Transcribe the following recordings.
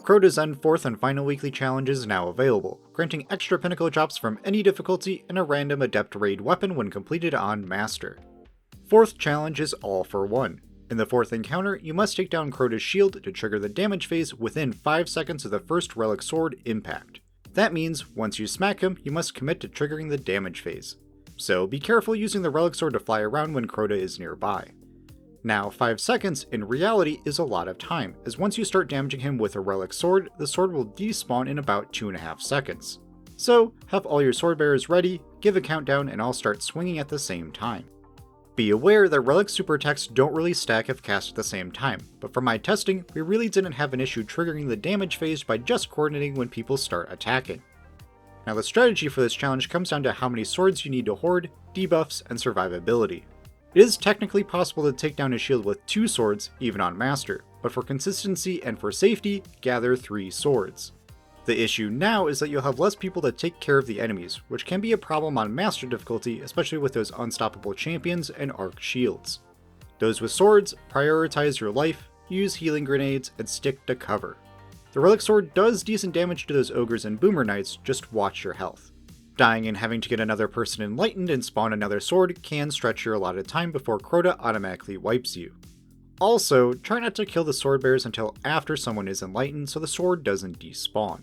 Crota's End 4th and final weekly challenge is now available, granting extra pinnacle drops from any difficulty and a random adept raid weapon when completed on Master. 4th challenge is all for one. In the 4th encounter, you must take down Crota's shield to trigger the damage phase within 5 seconds of the first relic sword impact. That means, once you smack him, you must commit to triggering the damage phase. So be careful using the relic sword to fly around when Crota is nearby. Now, 5 seconds in reality is a lot of time, as once you start damaging him with a relic sword, the sword will despawn in about 2.5 seconds. So, have all your sword bearers ready, give a countdown, and all start swinging at the same time. Be aware that relic super attacks don't really stack if cast at the same time, but from my testing, we really didn't have an issue triggering the damage phase by just coordinating when people start attacking. Now the strategy for this challenge comes down to how many swords you need to hoard, debuffs, and survivability. It is technically possible to take down a shield with 2 swords, even on Master, but for consistency and for safety, gather 3 swords. The issue now is that you'll have less people to take care of the enemies, which can be a problem on Master difficulty, especially with those unstoppable champions and arc shields. Those with swords, prioritize your life, use healing grenades, and stick to cover. The relic sword does decent damage to those ogres and boomer knights, just watch your health. Dying and having to get another person enlightened and spawn another sword can stretch your allotted time before Crota automatically wipes you. Also, try not to kill the sword bearers until after someone is enlightened so the sword doesn't despawn.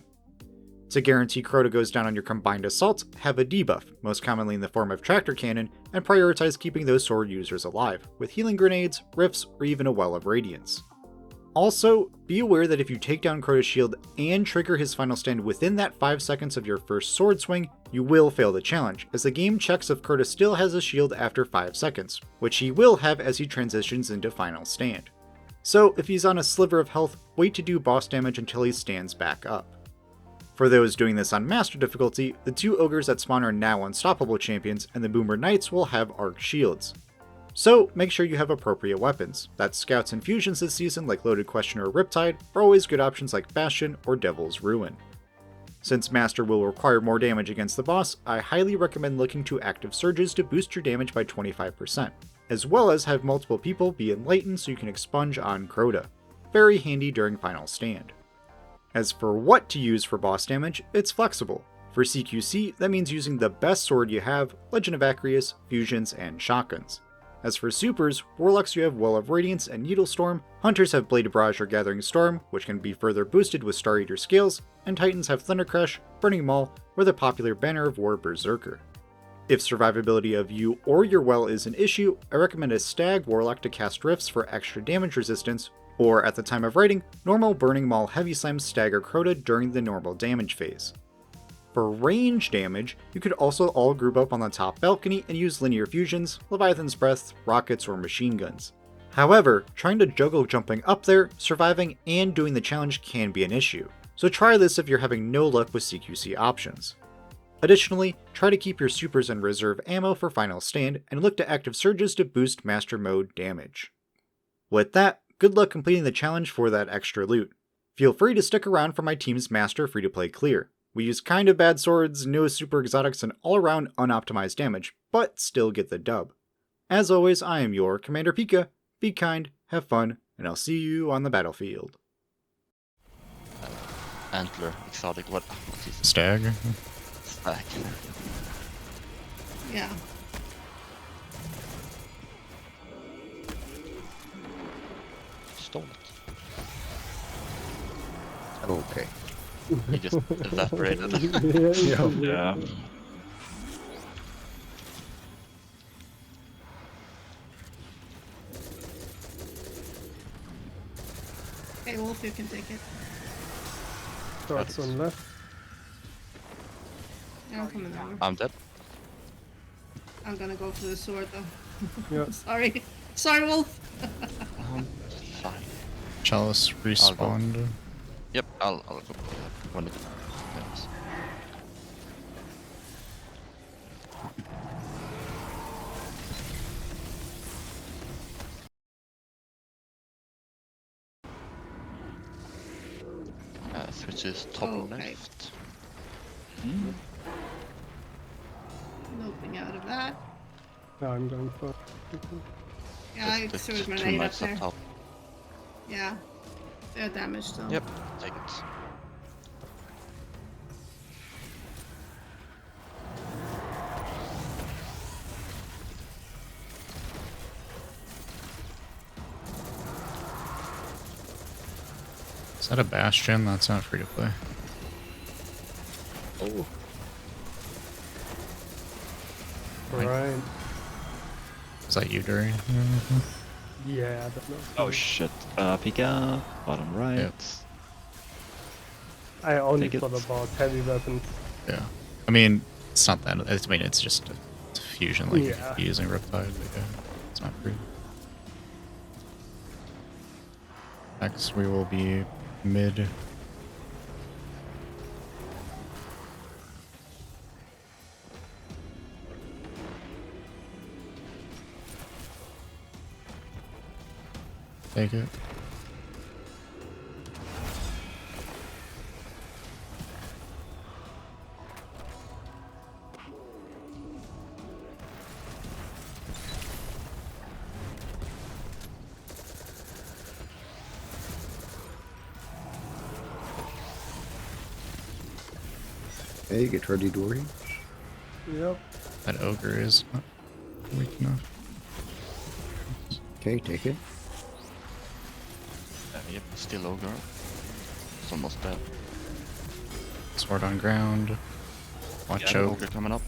To guarantee Crota goes down on your combined assaults, have a debuff, most commonly in the form of tractor cannon, and prioritize keeping those sword users alive, with healing grenades, rifts, or even a well of radiance. Also, be aware that if you take down Crota's shield and trigger his final stand within that 5 seconds of your first sword swing, you will fail the challenge, as the game checks if Crota still has a shield after 5 seconds, which he will have as he transitions into final stand. So if he's on a sliver of health, wait to do boss damage until he stands back up. For those doing this on Master difficulty, the 2 ogres that spawn are now unstoppable champions, and the boomer knights will have arc shields. So make sure you have appropriate weapons. That scouts and fusions this season like Loaded Questioner or Riptide are always good options like Bastion or Devil's Ruin. Since Master will require more damage against the boss, I highly recommend looking to active surges to boost your damage by 25%, as well as have multiple people be enlightened so you can expunge on Crota. Very handy during final stand. As for what to use for boss damage, it's flexible. For CQC, that means using the best sword you have, Legend of Acreus, fusions, and shotguns. As for supers, warlocks you have Well of Radiance and Needle Storm, hunters have Blade Barrage or Gathering Storm, which can be further boosted with Star Eater scales, and titans have Thunder Crash, Burning Maul, or the popular Banner of War Berserker. If survivability of you or your well is an issue, I recommend a Stag Warlock to cast Rifts for extra damage resistance, or at the time of writing, normal Burning Maul Heavy Slam stagger Crota during the normal damage phase. For range damage, you could also all group up on the top balcony and use linear fusions, Leviathan's Breath, rockets, or machine guns. However, trying to juggle jumping up there, surviving, and doing the challenge can be an issue, so try this if you're having no luck with CQC options. Additionally, try to keep your supers and reserve ammo for final stand, and look to active surges to boost Master Mode damage. With that, good luck completing the challenge for that extra loot. Feel free to stick around for my team's Master free-to-play clear. We use kind of bad swords, no super exotics, and all-around unoptimized damage, but still get the dub. As always, I am your Commander Pika. Be kind, have fun, and I'll see you on the battlefield. Antler, exotic, what is it? Stag? Stag. Yeah. Stole it. Okay. He just evaporated. Yeah. Hey, Wolf, you can take it. Starts on left. Yeah, I'm coming over. I'm dead. I'm gonna go for the sword though. Yeah. Sorry. Sorry, Wolf. Fine. Chalice respawned. Yep, I'll go when it happens. Switches top Okay. left. Loping out of that. Yeah, I'm going for. Yeah, I There's threw a two grenade up knights there. top. Yeah. They're damaged though. Yep, take it. Is that a Bastion? That's not free to play. Oh. Right. Right. Is that you, Dury? Yeah, that knows. Oh shit. Pick up. Bottom right. Yep. I only Take it. thought about heavy weapons. Yeah. I mean, it's not that. I mean, it's just a fusion, like Yeah. if you're using Riptide, but yeah, it's not free. Next, we will be mid. Take it. Hey, get ready, Dory. Yep. That ogre is not weak enough. Okay, take it. Yep, still ogre. It's almost dead. Sword on ground. Watch Yeah, out. ogre coming up.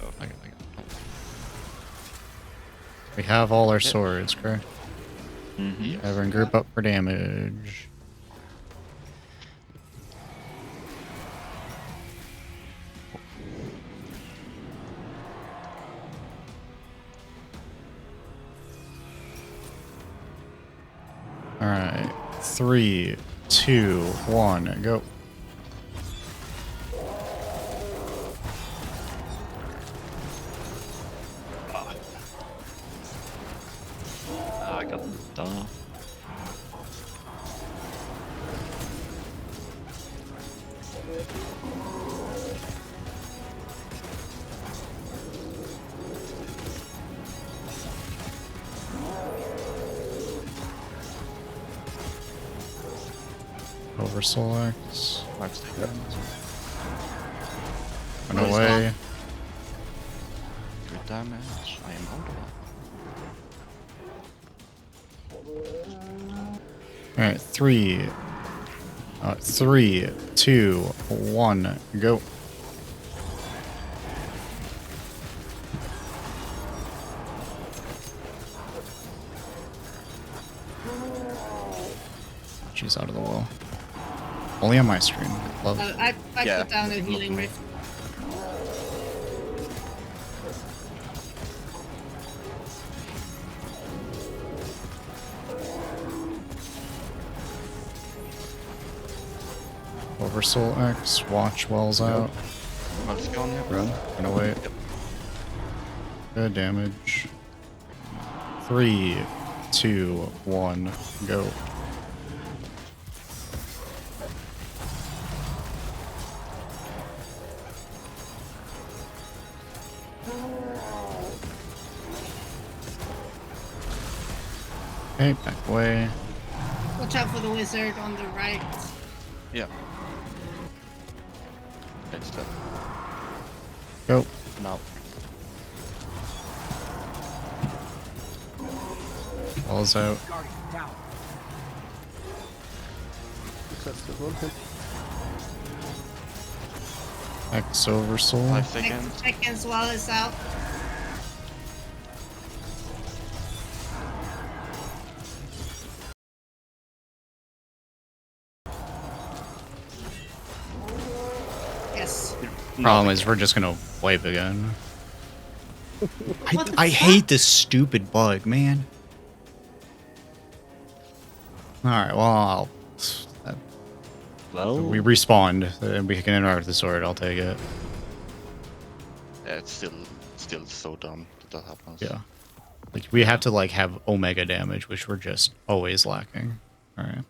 We have all our swords, correct? Mm-hmm. Everyone group up for damage. Alright. 3, 2, 1, go. I got done. Over selects. Let's take that. Run away. Good damage. I am out of Alright, 3, 2, 1, go. She's out of the wall. Only on my screen. Love. I Yeah. put down a healing rift. Oversoul X. Watch wells out. Let's go on here. Run. Run away. Good damage. 3, 2, 1, go. Okay, back away. Watch out for the wizard on the right. Yeah. It's dead. Go. Now. Wells out. Successful one hit. X Oversoul. 5 Next seconds. seconds while it's out. Yes. Problem is, we're just gonna wipe again. What the I fuck? hate this stupid bug, man. Alright, well, Well, we respawned, and we can interact with the sword, I'll take it. Yeah, it's still so dumb that happens. Yeah. Like, we have to, like, have Omega damage, which we're just always lacking. Alright.